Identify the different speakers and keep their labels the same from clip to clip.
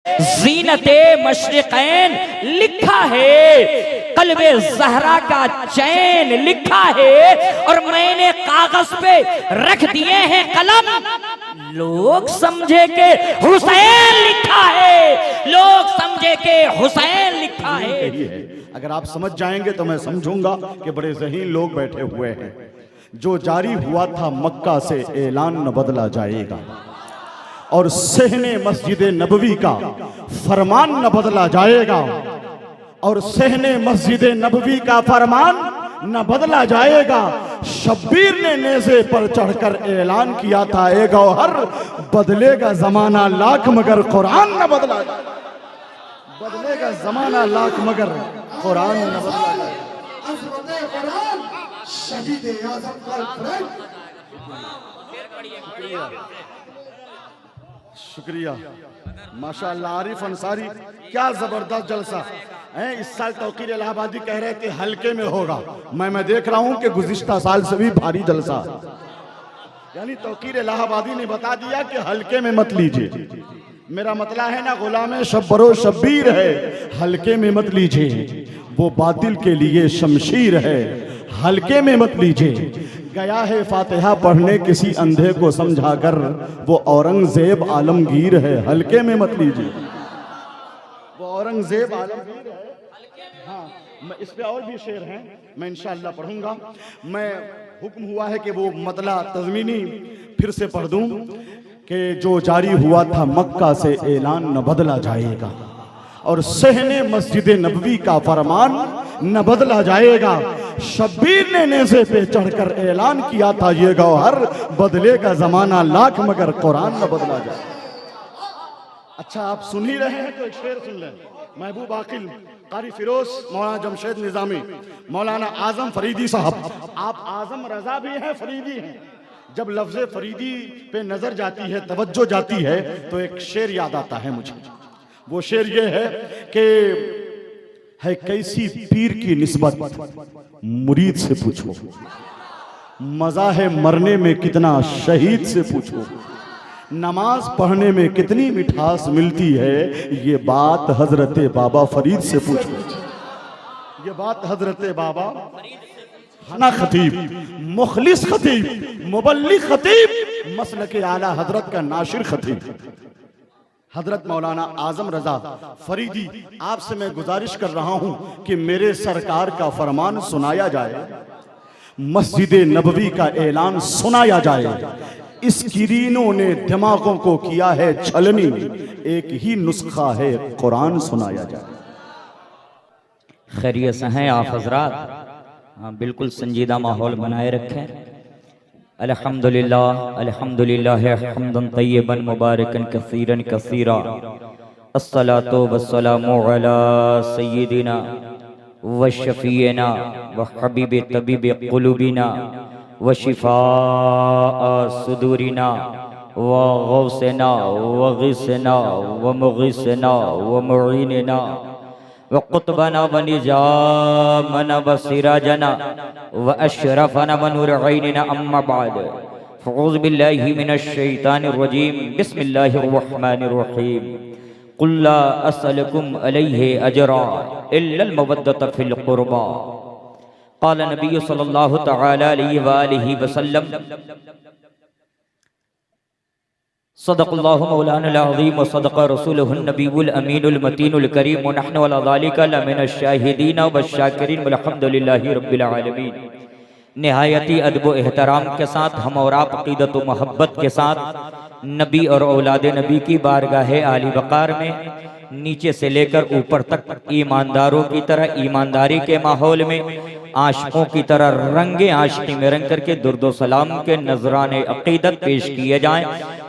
Speaker 1: ज़ीनते मशरिक़ैन लिखा है, कल्बे ज़हरा का चैन लिखा है, और मैंने कागज पे रख दिए हैं कलम। लोग समझे के हुसैन लिखा है, लोग समझे के हुसैन लिखा है।
Speaker 2: अगर आप समझ जाएंगे तो मैं समझूंगा कि बड़े ज़हीन लोग बैठे हुए हैं। जो जारी हुआ था मक्का से ऐलान न बदला जाएगा, और सहने मस्जिद नबवी का फरमान न बदला जाएगा, और सहने मस्जिद नबवी का फरमान न बदला जाएगा। शब्बीर ने नेज़े पर चढ़कर ऐलान किया था, ए गौहर बदलेगा जमाना लाख मगर कुरान न बदला जाएगा। बदलेगा जमाना लाख मगर कुरान न बदला जाएगा। शुक्रिया माशाअल्लाह। आरिफ अंसारी, क्या जबरदस्त जलसा है। इस साल तौकीर इलाहाबादी कह रहे थे हल्के में होगा, मैं देख रहा हूं कि गुज़िश्ता साल से भी भारी जलसा, यानी तौकीर इलाहाबादी ने बता दिया कि हल्के में मत लीजिए। मेरा मतला है ना, गुलाम शब्बरो शब्बीर है, हल्के में मत लीजिए। वो बातिल के लिए शमशीर है, हल्के में मत लीजिए। गया है फातिहा पढ़ने किसी अंधे को समझाकर, वो औरंगजेब आलमगीर है, हल्के में मत लीजिए। वो औरंगजेब आलमगीर है। हाँ, मैं इस पे और भी शेर हैं, मैं इंशाअल्लाह पढ़ूंगा। मैं हुक्म हुआ है कि वो मतला तज़मीनी फिर से पढ़ दूं कि जो जारी हुआ था मक्का से ऐलान न बदला जाएगा, और सहने मस्जिद नबवी का फरमान न बदला जाएगा। शब्बीर ने नेज़े पे चढ़कर ऐलान किया था, ये गौहर बदलेगा जमाना लाख मगर कुरान न बदला जाए। अच्छा, आप सुन ही रहे हैं तो एक शेर सुन लें। महबूब आकिल, कारी फिरोज, मौलाना जमशेद निजामी, मौलाना आजम फरीदी साहब। आप आजम रजा भी हैं, फरीदी हैं। जब लफ्ज़ फरीदी पे नजर जाती है, तवज्जो जाती है, तो एक शेर याद आता है मुझे। वो शेर ये है कि है कैसी पीर की निस्बत मुरीद से पूछो, मजा है मरने में कितना शहीद से पूछो, नमाज पढ़ने में कितनी मिठास मिलती है, ये बात हजरत बाबा फरीद से पूछो। ये बात हजरत बाबा हना खतीब, मुखलिस खतीब, मुबल्लिग खतीब, मसलक आला हजरत का नाशिर खतीब हजरत मौलाना आजम रजा फरीदी, आपसे मैं गुजारिश कर रहा हूं कि मेरे सरकार का फरमान सुनाया जाए, मस्जिद नबवी का ऐलान सुनाया जाए। इस किरीनों ने दिमागों को किया है छलनी, एक ही नुस्खा है कुरान सुनाया जाए।
Speaker 1: खैरियत से हैं आप हजरात? हाँ, बिल्कुल संजीदा माहौल बनाए रखें। अल्हम्दुलिल्लाह अल्हम्दुलिल्लाह हम्दन तय्यबन मुबारकन कसीरन कसीरा। अस्सलातु वस्सलामु अला सय्यिदिना व शफीना व हबीब तबीब कुलूबिना व शिफा सुदूरिना व गौसना व गिसना व मुगिसना व मुईनना व कुतबना व निजामना व सिराजना व अशरफना व नूर ऐनिना। अम्मा बाद, फ़ऊज़ु बिल्लाहि मिनश शैतानिर रजीम, बिस्मिल्लाहिर रहमानिर रहीम। कुल ला असअलुकुम अलैहि अजरा इल्लल मवद्दत फिल क़ुरबा। क़ाल नबी सल्लल्लाहु तआला अलैहि व आलिहि वसल्लम, सदक़ल्लाहु मौलाना अज़ीम व सदक़ रसूलुहुन नबीयुल अमीनुल मतीनुल करीम व नहनु अला ज़ालिका लमिनश शाहिदीन व शाकिरीन वल्हम्दुलिल्लाहि रब्बिल आलमीन। निहायती अदब व एहतराम के साथ हम और आप अक़ीदत व मोहब्बत के साथ नबी और औलाद नबी की बारगाह आली वक़ार में नीचे से लेकर ऊपर तक ईमानदारों की तरह ईमानदारी के माहौल में, आशिकों की तरह रंगे आशिकी में रंग करके दुर्दो सलाम के नजराने अक़ीदत पेश किए जाएं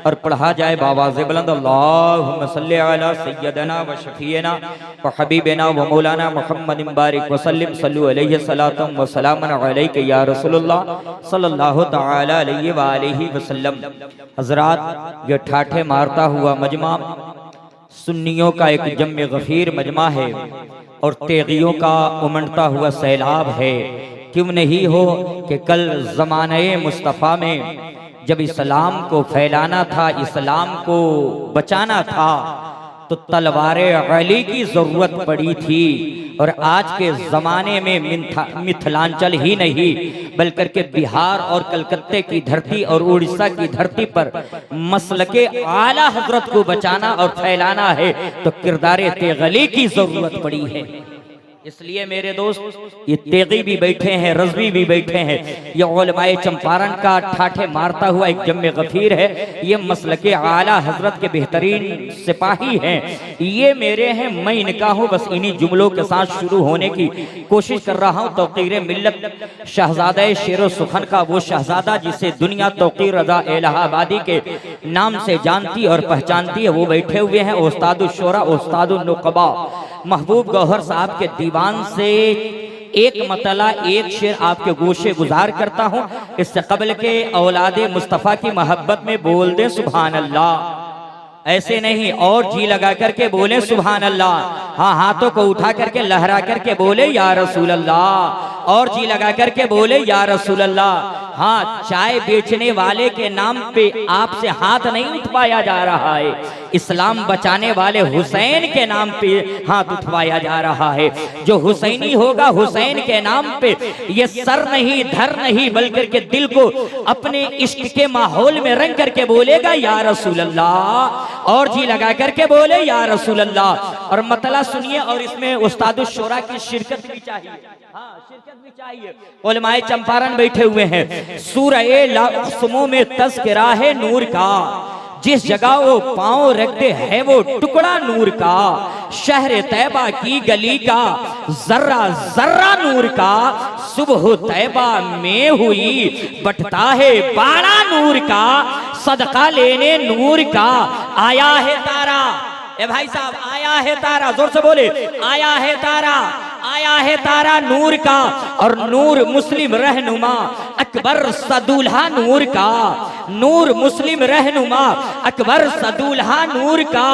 Speaker 1: और पढ़ा जाए बावाज़े बुलंद, अल्लाहुम्मा सल्लि अला सय्यदना व शफीना व हबीबना व मौलाना मुहम्मदिन बारिक व सल्लिम सल्लु अलैहि सलातम व सलामन अलैका या रसूलुल्लाह सल्लल्लाहु तआला अलैहि व आलिहि वसल्लम। हजरात, ये ठाठे मारता हुआ मजमा सुन्नियों का एक जम्मे गफीर मजमा है और तेगियों का उमड़ता हुआ सैलाब है। क्यों नहीं हो कि कल ज़माने मुस्तफ़ा में जब इस्लाम को फैलाना था, इस्लाम को बचाना था, तो तलवार अली की जरूरत पड़ी थी। और आज के जमाने में मिथिलांचल ही नहीं बल्कि के बिहार और कलकत्ते की धरती और उड़ीसा की धरती पर मसलके आला हजरत को बचाना और फैलाना है तो किरदार तेगली की जरूरत पड़ी है। इसलिए मेरे दोस्त, ये तेगी भी बैठे हैं, रज़वी भी बैठे हैं, ये उलमाए चंपारण का ठाठे मारता हुआ एक जम्मे गफीर है, ये मसलके आला हजरत के बेहतरीन सिपाही हैं। ये मेरे हैं, मैं इनका हूँ। बस इन्हीं जुमलों के साथ शुरू होने की कोशिश कर रहा हूँ। तौकीर मिल्लत शहजादा शेर सुखन का वो शहजादा जिसे दुनिया तौकीर रजा इलाहाबादी के नाम से जानती और पहचानती है, वो बैठे हुए हैं। उस्तादुल शोरा, उस्तादुल नुकबा महबूब गौहर साहब के दीवान से एक मतला एक शेर आपके गोशे गुजार करता हूं। इससे कबल के औलादे मुस्तफ़ा की मोहब्बत में बोल दे सुभान अल्लाह। ऐसे नहीं, और जी लगा करके बोले सुभान अल्लाह। हाँ, हाथों को उठा करके लहरा करके बोले या रसूल अल्लाह, और जी लगा करके बोले या रसूल अल्लाह। हाँ, चाय बेचने वाले के नाम पे आपसे हाथ नहीं उठवाया जा रहा है, इस्लाम बचाने वाले हुसैन के नाम पे हाथ उठवाया जा रहा है। जो हुसैनी होगा हुसैन के नाम पे ये सर नहीं धर नहीं बल्कि के दिल को अपने इश्क के माहौल में रंग करके बोलेगा या रसूल अल्लाह, और जी लगा करके बोले या रसूल अल्लाह। और मतला सुनिए, और इसमें उस्तादुल शोरा की शिरकत भी चाहिए। हाँ, शिरकत भी चाहिए। उलमाए चंपारण बैठे हुए हैं। सूरह लाक़समों में तज़किरा है नूर का, जिस जगह वो पांव रखते हैं वो टुकड़ा नूर का। शहर तैबा की गली का जर्रा जर्रा नूर का। सुबह तैबा में हुई बटता है बाड़ा नूर का। सदका लेने नूर का आया है तारा। ए भाई साहब, आया है तारा, जोर से बोले, आया है तारा, आया है तारा नूर का। और नूर मुस्लिम रहनुमा अकबर सदुल्हा नूर का। नूर मुस्लिम रहनुमा अकबर सदुल्हा नूर का।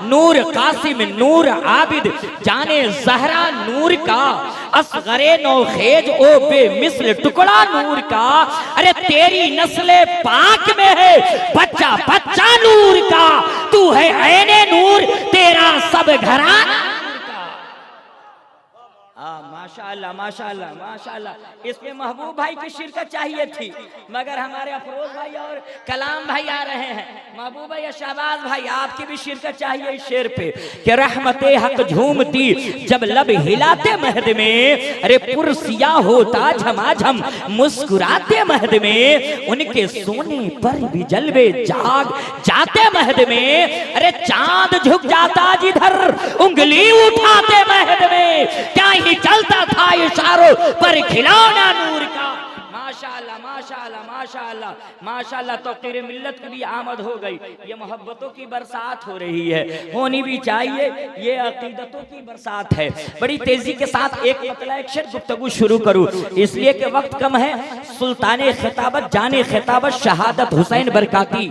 Speaker 1: नूर कासिम नूर आबिद जाने जहरा नूर का। असगरे नौखेज ओ बेमिसल टुकड़ा नूर का। अरे तेरी नस्ले पाक में है बच्चा बच्चा नूर का। तू है ऐने नूर, तेरा सब घराना। माशाअल्लाह माशाअल्लाह माशाअल्लाह। इसमें महबूब भाई की शिरकत चाहिए थी, मगर हमारे अफरोज भाई और कलाम भाई आ रहे हैं। महबूब भाई और शहबाज भाई, आपकी भी शिरकत चाहिए इस शेर पे कि रहमते हक झूमती जब लब हिलाते महद में। अरे पुरसिया होता झमाझम मुस्कुराते महद में। उनके सोने पर भी जलवे जाग जाते महद में। अरे चांद झुक जाता जिधर उंगली उठाते महद में। क्या ही चलता था इशारों पर खिलौना नूर का। माशाअल्लाह माशाअल्लाह माशाअल्लाह माशाअल्लाह। तौकीर मिल्लत की भी आमद हो गई। ये मोहब्बतों की बरसात हो रही है, होनी भी चाहिए। ये अकीदतों की बरसात है। बड़ी तेजी के साथ एक मतला एक शेर गुफ्तगू शुरू करूं, इसलिए कि वक्त कम है। सुल्ताने खिताबत जाने खिताबत शहादत हुसैन बरकाती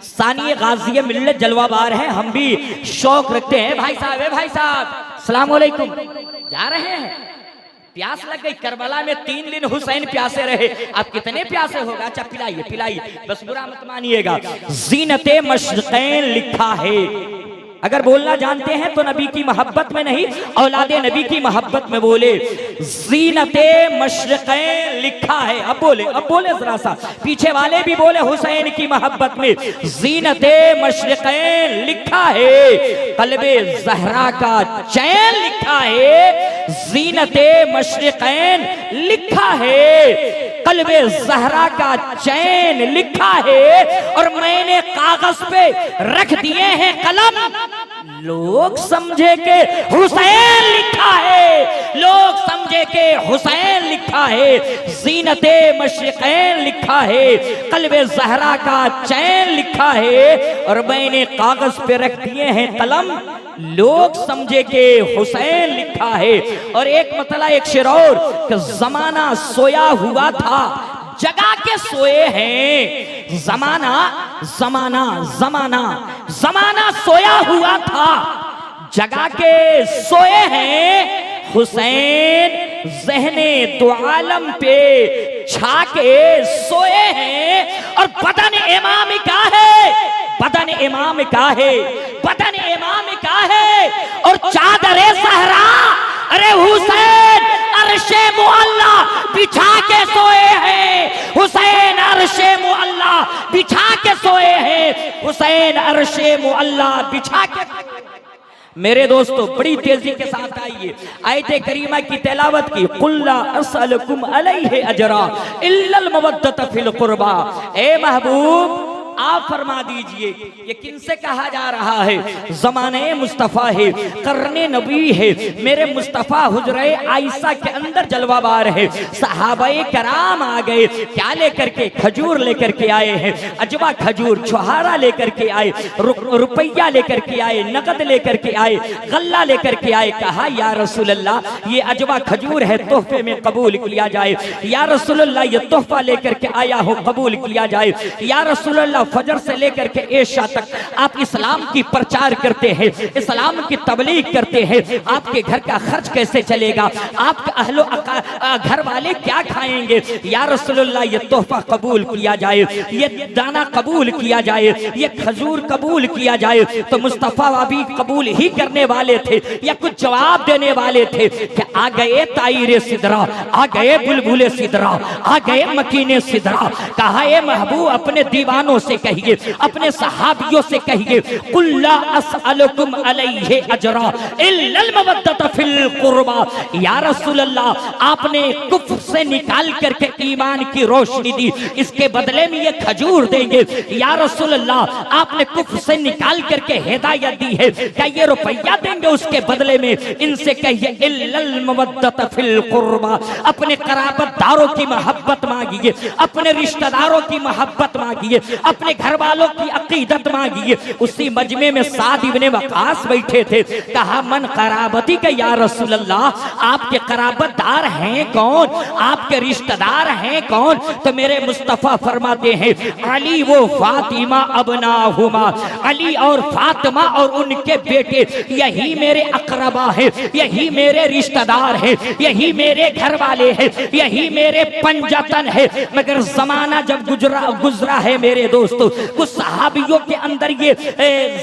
Speaker 1: सानी गाजी मिल्लत जलवाबार है। हम भी शौक रखते हैं। भाई साहब, भाई साहब अस्सलाम वालेकुम। जा रहे हैं, प्यास लग गई। करबला में 3 दिन हुसैन प्यासे रहे, आप कितने प्यासे होगा? अच्छा पिलाइए पिलाइए, बस बुरा मत मानिएगा। ज़ीनते मशरिक़ैन लिखा है। अगर बोलना जानते हैं तो नबी की मोहब्बत में नहीं, औलादे नबी की मोहब्बत में बोले। ज़ीनते मशरिक़ैन लिखा है। अब बोले जरा सा, पीछे वाले भी बोले हुसैन की मोहब्बत में। ज़ीनते मशरिक़ैन लिखा है। क़ल्बे ज़हरा का चैन लिखा है। ज़ीनते मशरिक़ैन लिखा है। क़ल्बे ज़हरा का चैन लिखा है। और मैंने कागज पे रख दिए हैं कलम, लोग समझे के हुसैन लिखा है। लोग समझे के हुसैन लिखा है। ज़ीनते मशरिक़ैन लिखा है। क़ल्बे ज़हरा का चैन लिखा है। और मैंने कागज पे रख दिए हैं कलम, लोग समझे के हुसैन लिखा है। और एक मतला एक शेर और कि ज़माना सोया हुआ था जगा के सोए हैं। ज़माना ज़माना ज़माना ज़माना सोया हुआ था जगा के सोए हैं। हुसैन ज़हने दो आलम पे छा के सोए हैं। और बदन इमाम का है बदन इमाम का है, बदन इमाम का है और चादरे सहरा, अरे हुसैन अर्शे मुअल्ला बिछा के सोए हैं, हुसैन अर्शे मुअल्ला बिछा के सोए हैं, हुसैन अर्शे मुअल्ला बिछा के। मेरे दोस्तों बड़ी तेजी के साथ आइए आयते करीमा की तिलावत की। कुल्ला असअलकुम अलैहि अजरा इल्लल मवद्दत फिल कुर्बा। ए महबूब आप फरमा दीजिए ये किनसे कहा जा रहा है? ज़माने मुस्तफ़ा है, करने नबी है, मेरे मुस्तफ़ा हुजरे आयशा के अंदर जलवाबार है। सहाबाए कराम आ गए, क्या लेकर के? खजूर लेकर के आए हैं, अजवा खजूर, छुहारा लेकर के आए, रुपया लेकर के आए, नकद लेकर के आए, गल्ला लेकर के आए। कहा या रसूल अल्लाह ये अजवा खजूर है, तोहफे में कबूल किया जाए। या रसूल अल्लाह ये तोहफा लेकर के आया हो, कबूल किया जाए। या रसूल अल्लाह फजर से लेकर के ऐशा तक आप इस्लाम की प्रचार करते हैं, इस्लाम की तबलीग करते हैं, आपके घर का खर्च कैसे चलेगा? आपके अहलो घर वाले क्या खाएंगे? या रसूलुल्लाह ये तोहफा कबूल किया जाए, ये दाना कबूल किया जाए, ये खजूर कबूल किया जाए। तो मुस्तफ़ा अभी कबूल ही करने वाले थे या कुछ जवाब देने वाले थे कि आ गए ताईरे सिदरा, आ गए बुलबुले सिदरा, आ गए मकीने सिदरा। कहा ए महबूब अपने दीवानों से कहिए, अपने सहाबियों से कहिए, कुल्ला असअलुकुम अलैहि अजरा इल्लल मवद्दत फिल कुर्बा। या रसूल अल्लाह आपने कुफ्र से निकाल करके ईमान की रोशनी दी, इसके बदले में ये खजूर देंगे। या रसूल अल्लाह आपने कुफ्र से निकाल करके हिदायत दी है, क्या ये रुपया देंगे उसके बदले में? इनसे कहिए इल्लल मवद्दत फिल कुर्बा। अपने कराबतदारों की मोहब्बत मांगिए, अपने रिश्तेदारों की मोहब्बत मांगिए, अपने घर वालों की अकीदत मांगिए। उसी मजमे में साद इब्ने वकास बैठे थे। कहा मन कराबती का या रसूल अल्लाह आपके कराबतदार हैं कौन? आपके रिश्तेदार हैं कौन? तो मेरे मुस्तफ़ा फरमाते हैं अली वो फातिमा अबनाहुमा, अली और फातिमा और उनके बेटे यही मेरे अकरबा है, यही मेरे रिश्तेदार है, यही मेरे घर वाले हैं, यही मेरे पंजतन है। मगर जमाना जब गुजरा है मेरे दोस्तों, कुछ सहाबियों के अंदर ये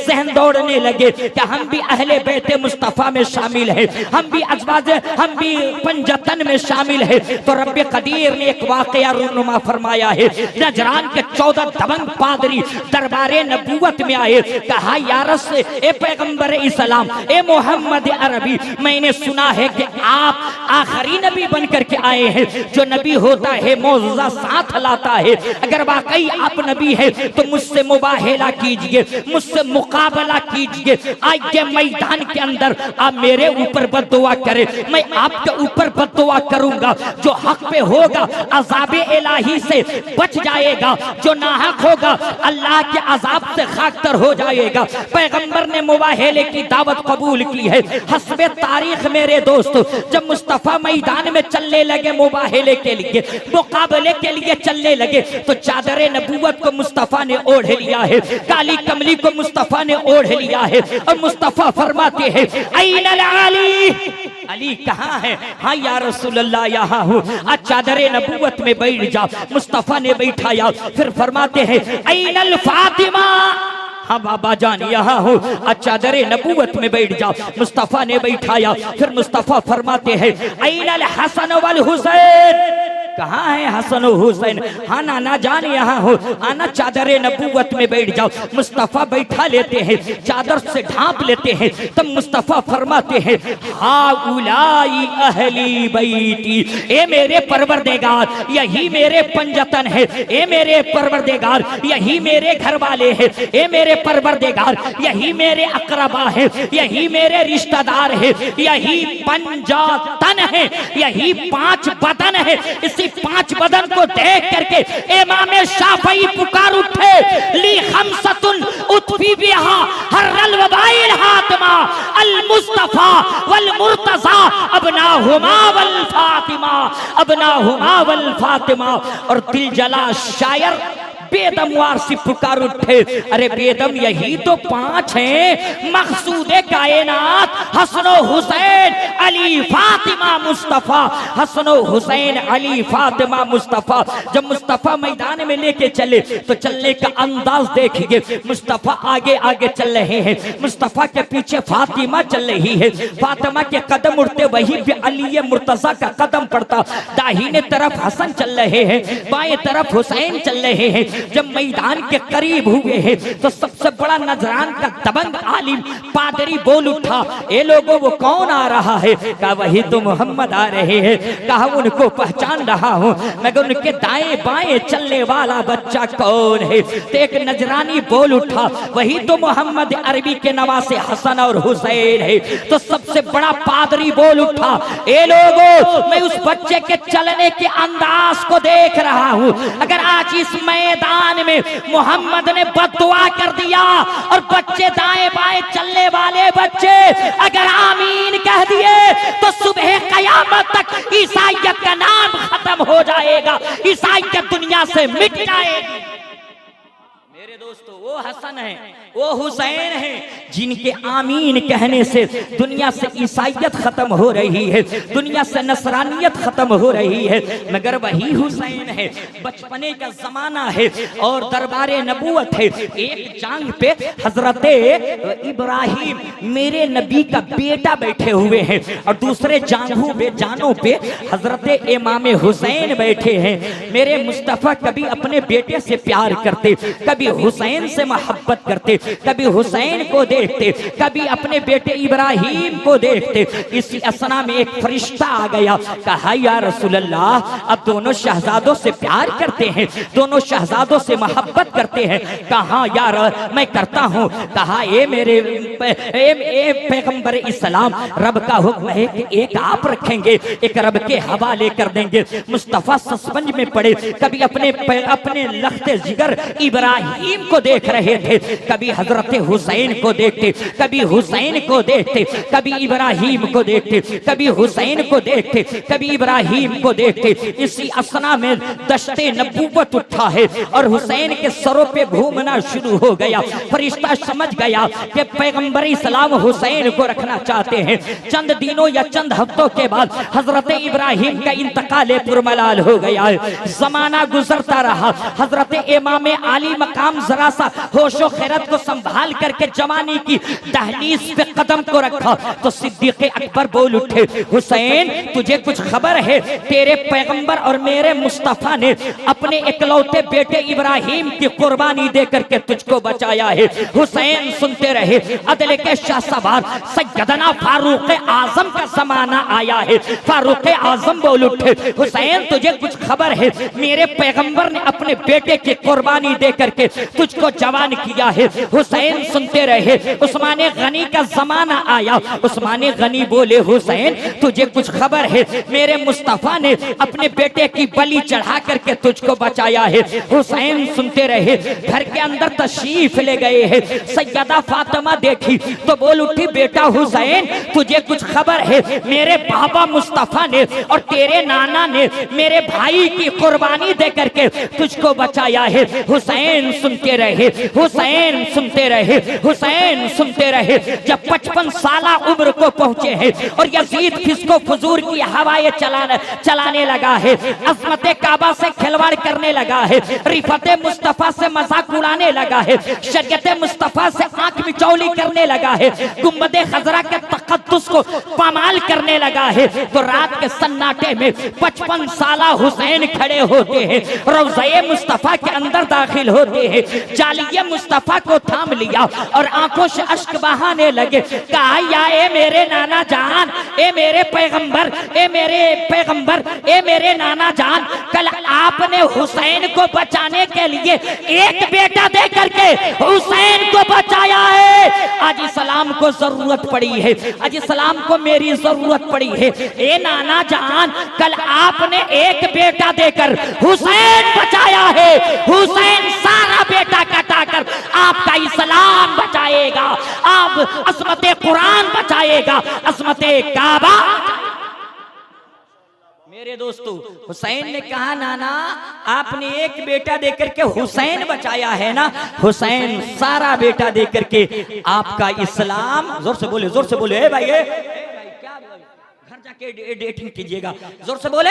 Speaker 1: जहन दौड़ने लगे कि हम भी अहले बैते मुस्तफ़ा में शामिल है, हम भी अजवाज, हम भी पंजतन में शामिल है। तो रब्बे कदीर ने एक वाकया रूनुमा फरमाया है। नजरान के 14 दबंग पादरी दरबारे नबूवत में आए। कहा या रसूल ए पैगंबर इस्लाम, ए मोहम्मद अरबी, मैंने सुना है कि आप आखिरी नबी बन करके आए हैं। जो नबी होता है मौजूदा साथ लाता है। अगर वाकई आप नबी है तो मुझसे मुबाहिला कीजिए, मुझसे मुकाबला कीजिए। आज के मैदान के अंदर आप मेरे ऊपर बद्दुआ करें, मैं आपके ऊपर बद्दुआ करूंगा। जो हक पे होगा अज़ाबे इलाही से बच जाएगा, जो नाहक होगा अल्लाह के अज़ाब से खाकतर हो जाएगा। पैगंबर ने मुबाहिले की दावत कबूल की है। हस्बे तारीख मेरे दोस्तों, जब मुस्तफ़ा मैदान में चलने लगे मुबाहिले के लिए, मुकाबले के लिए चलने लगे, तो चादरे नबूवत को मुस्तफ़ा ने ओढ़ लिया है, काली कमली को मुस्तफ़ा ने ओढ़ लिया है। और मुस्तफ़ा फरमाते हैं ऐनल अली, अली कहाँ है? हाँ या रसूल अल्लाह यहाँ हूँ। आज चादरे नबूवत में बैठ जाओ। मुस्तफ़ा ने बैठाया, फिर फरमाते हैं ऐनल फातिमा, हाँ बाबा जान यहाँ हूँ। चादरे नबूवत में बैठ जाओ। मुस्तफ़ा ने बैठाया, फिर मुस्तफ़ा फरमाते हैं ऐनल हसन वल हुसैन, कहाँ है हसन हुसैन? हाँ नाना जान यहाँ हो, आना चादरे नबूवत में बैठ जाओ। मुस्तफ़ा बैठा लेते हैं, चादर से ढांप लेते हैं। तब मुस्तफ़ा फरमाते हैं हाउलाई अहली बैती, ए मेरे परवरदिगार यही मेरे पंजतन है, ए मेरे परवरदिगार यही मेरे घर वाले हैं, ए मेरे परवरदिगार यही मेरे अकरबा है, यही मेरे रिश्तेदार है, यही पंजतन है, यही 5 बदन है। इसी 5 बदन को देख करके इमाम शाफई पुकार उठे ली खमसतुन उतफी बिहा हर्रल वबाइल हातिमा अल मुस्तफा वल मुर्तजा अबनाहुमा वल फातिमा, अबनाहुमा वल फातिमा। और दिल जला शायर बेदमवार से पुकार उठे, अरे बेदम यही तो 5 हैं, मकसूदे कायनात हसन हुसैन अली फातिमा मुस्तफा, हसन हुसैन अली फातिमा मुस्तफा। जब मुस्तफा मैदान में लेके चले तो चलने का अंदाज देखिए, मुस्तफा आगे आगे चल रहे हैं, मुस्तफा के पीछे फातिमा चल रही है, फातिमा के कदम उड़ते वहीं पे अली मुर्तजा का कदम पड़ता, दाहिने तरफ हसन चल रहे हैं, बाएं तरफ हुसैन चल रहे हैं। जब मैदान के करीब हुए हैं तो सबसे बड़ा नजरान का दबंग आलिम पादरी बोल उठा, ए लोगों वो कौन आ रहा है? कहा वही तो मोहम्मद आ रहे हैं। कहा उनको पहचान रहा हूं, मगर उनके दाएं बाएं चलने वाला बच्चा कौन है? तो एक नजरानी बोल उठा, वही तो मोहम्मद अरबी के नवासे हसन और हुसैन है। तो सबसे बड़ा पादरी बोल उठा, ए लोगों मैं उस बच्चे के चलने के अंदाज को देख रहा हूं, अगर आज इस मैदान में मोहम्मद ने बददुआ कर दिया और बच्चे दाएं बाएं चलने वाले बच्चे अगर आमीन कह दिए तो सुबह कयामत तक ईसाइयत का नाम खत्म हो जाएगा, ईसाइयत दुनिया से मिट जाएगी। मेरे दोस्तों वो हसन है, वो हुसैन है, जिनके आमीन कहने से दुनिया से ईसाइयत खत्म हो रही है, दुनिया से नसरानियत खत्म हो रही है, मगर वही हुसैन है। बचपने का जमाना है और दरबारे नबूवत है। एक जांग पे हजरते इब्राहिम मेरे नबी का बेटा बैठे हुए हैं और दूसरे जांघों पे जानों पे हजरते इमाम हुसैन बैठे हैं। मेरे मुस्तफा कभी अपने बेटे से प्यार करते, कभी हुसैन से मोहब्बत करते, कभी हुसैन को देखते, कभी अपने बेटे इब्राहिम को देखते। इसी असना में एक फरिश्ता आ गया, कहा या रसूल अल्लाह अब दोनों शहजादों से प्यार करते हैं, दोनों शहजादों से मोहब्बत करते हैं। कहा यार मैं करता हूँ। कहा ए मेरे पैगंबर इस्लाम, रब का हुक्म है कि एक आप रखेंगे, एक रब के हवाले कर देंगे। मुस्तफा ससपंज में पड़े, कभी अपने लख्ते जिगर इब्राहिम को देख रहे थे, कभी हजरत हुसैन को देखते, कभी हुसैन को देखते, कभी इब्राहिम को देखते, कभी हुसैन को देखते, कभी इब्राहिम को देखते। इसी असना में दश्ते नबूवत उठा है और हुसैन के सरों पे घूमना शुरू हो गया। फरिश्ता समझ गया कि पैगंबर इस्लाम हुसैन को रखना चाहते हैं। चंद दिनों या चंद हफ्तों के बाद हजरत इब्राहिम का इंतकाल पुरमलाल हो गया है। जमाना गुजरता रहा, हजरत इमाम आली मकाम जरा सा होशो खैरत को संभाल करके जवानी की दहलीज पे कदम को रखा तो सिद्दीक अकबर बोल उठे, हुसैन तुझे कुछ खबर है? तेरे पैगंबर और मेरे मुस्तफा ने अपने इकलौते बेटे इब्राहिम की कुर्बानी दे करके तुझको बचाया है। हुसैन सुनते रहे। अदल के शाह सवार सैयदना फारूक आजम का जमाना आया है। फारूक आजम बोल उठे, हुसैन तुझे कुछ खबर है? मेरे पैगंबर ने अपने बेटे की कुर्बानी दे करके तुझको जवान किया है। हुसैन सुनते रहे। उस्मान गनी का जमाना आया। उस्मान गनी बोले, हुसैन तुझे कुछ खबर है? मेरे मुस्तफा ने अपने बेटे की बलि चढ़ा करके तुझको बचाया है। हुसैन सुनते रहे। घर के अंदर तशरीफ ले गए हैं। सैयदा फातिमा देखी तो बोल उठी, बेटा हुसैन तुझे कुछ खबर है? मेरे बाबा मुस्तफा ने और तेरे नाना ने मेरे भाई की कुर्बानी दे करके तुझको बचाया है। हुसैन सुनते रहे। हुसैन सुनते रहे। हुसैन सुनते रहे। जब 55 साल उम्र को पहुंचे हैं और यजीद फिस्को फजूर की हवाएं चलाने लगा है, अजमत काबा से खिलवाड़ करने लगा है, रिफत मुस्तफा से मजाक उड़ाने लगा है, शरीयत मुस्तफा से आंख मिचौली करने लगा है, गुंबदे खजरा के तकद्दुस को पामाल करने लगा है, तो रात के सन्नाटे में 55 साल हुसैन खड़े होते हैं, रौज़े मुस्तफा के अंदर दाखिल होते हैं, जालिये मुस्तफा को थाम लिया और आंखों से अश्क बहाने लगे। कहा, या ए मेरे नाना जान, ए मेरे पैगंबर, ए मेरे पैगंबर, ए मेरे नाना जान, कल आपने हुसैन को बचाने के लिए एक बेटा दे करके हुसैन को बचाया है। आज इस्लाम को जरूरत पड़ी है, आज इस्लाम को मेरी जरूरत पड़ी है। ए नाना जान, कल आपने एक बेटा देकर हुसैन बचाया है। हुसैन सारा बेटा कटाकर आपका इस्लाम बचाएगा, आप असमते कुरान बचाएगा, असमते काबा। मेरे दोस्तों, हुसैन ने कहा नाना आपने एक बेटा देकर के हुसैन बचाया है ना, हुसैन सारा बेटा देकर के आपका इस्लाम, जोर से बोले ए भाई क्या घर जाके डेटिंग कीजिएगा, जोर से बोले।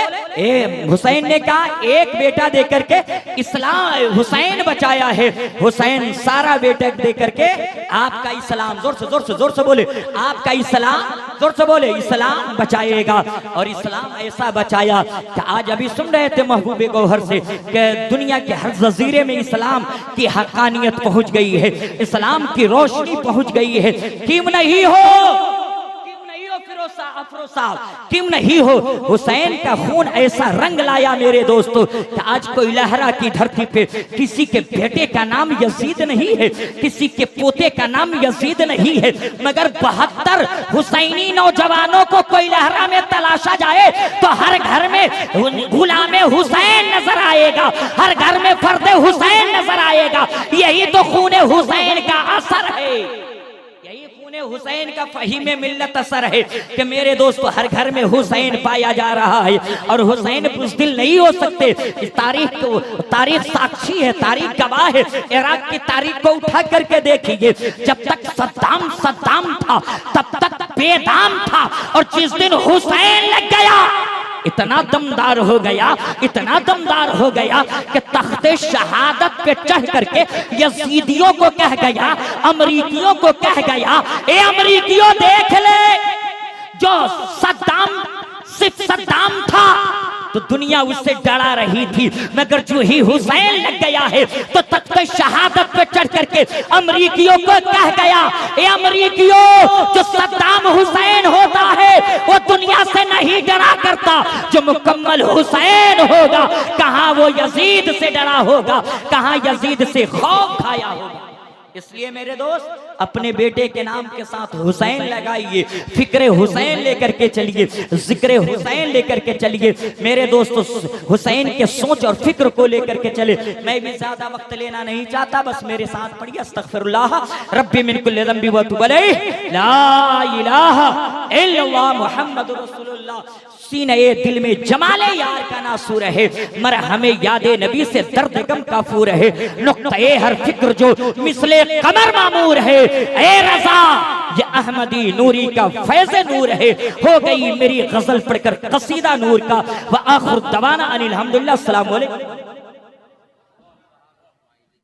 Speaker 1: हुसैन ने कहा एक बेटा देकर के इस्लाम हुसैन बचाया है, हुसैन सारा बेटा देकर के आपका इस्लाम, जोर से बोले आपका इस्लाम, जोर से बोले इस्लाम बचाएगा। और इस्लाम ऐसा बचाया कि आज अभी सुन रहे थे महबूबे गौहर से कि दुनिया के हर जजीरे में इस्लाम की हकानियत पहुंच गई है, इस्लाम की रोशनी पहुंच गई है। क्यों नहीं हो अफरोसाब, क्यों नहीं हो, हुसैन का खून ऐसा रंग लाया मेरे दोस्तों कि आज कोई लहरा की धरती पे किसी के बेटे का नाम यजीद नहीं है, किसी के पोते का नाम यजीद नहीं है, मगर 72 हुसैनी नौजवानों को कोई लहरा में तलाशा जाए तो हर घर में गुलामे हुसैन नजर आएगा, हर घर में फर्दे हुसैन नजर आएगा। यही तो खूने हुसैन का असर है, यही खूने हुसैन का फहीम मिल्लत असर है कि मेरे दोस्तों हर घर में हुसैन पाया जा रहा है। और हुसैन बुज़दिल नहीं हो सकते, तारीख साक्षी है, तारीख गवाह है। इराक की तारीख को उठा करके देखिए, जब तक सद्दाम था तब तक बेदाम था, और जिस दिन हुसैन लग गया इतना दमदार हो गया, इतना दमदार हो गया कि तख्ते शहादत पे चढ़ करके यजीदियों को कह गया, अमरीकियों को कह गया, ए अमरीकियों देख ले, जो सद्दाम सिर्फ सद्दाम था तो दुनिया उससे डरा रही थी, मगर जो ही हुसैन लग गया है तो तख्ते शहादत पे चढ़ करके अमरीकियों को कह गया, ए अमरीकियों, जो सद्दाम हुसैन होता है वो दुनिया से नहीं डरा करता, जो मुकम्मल हुसैन होगा कहां वो यजीद से डरा होगा, कहां यजीद से खौफ खाया होगा। इसलिए मेरे दोस्त अपने बेटे के नाम के साथ हुसैन लगाइए, फिक्रे हुसैन लेकर के चलिए, जिक्रे हुसैन लेकर के चलिए मेरे दोस्तों, हुसैन के सोच और फिक्र को लेकर के चले। मैं भी ज्यादा वक्त लेना नहीं चाहता, बस मेरे साथ पढ़िए अस्तगफिरुल्लाह रब्बी मिन कुल्लि ज़ंबि व तुब अलैहि ला इलाहा इल्लल्लाह मुहम्मदुर रसूलुल्लाह। सीने दिल में जमाले यार का नासूर है, मर हमें यादे नबी से दर्द गम का फूर है, नुक्ते हर फिक्र जो मिसले कमर मामूर है, ए रज़ा ये अहमदी नूरी का फैज़ नूर है। हो गई मेरी गजल पढ़कर कसीदा नूर का। व आखिर दवाना अनिल हम्दुलिल्लाह। अस्सलामु अलैकुम।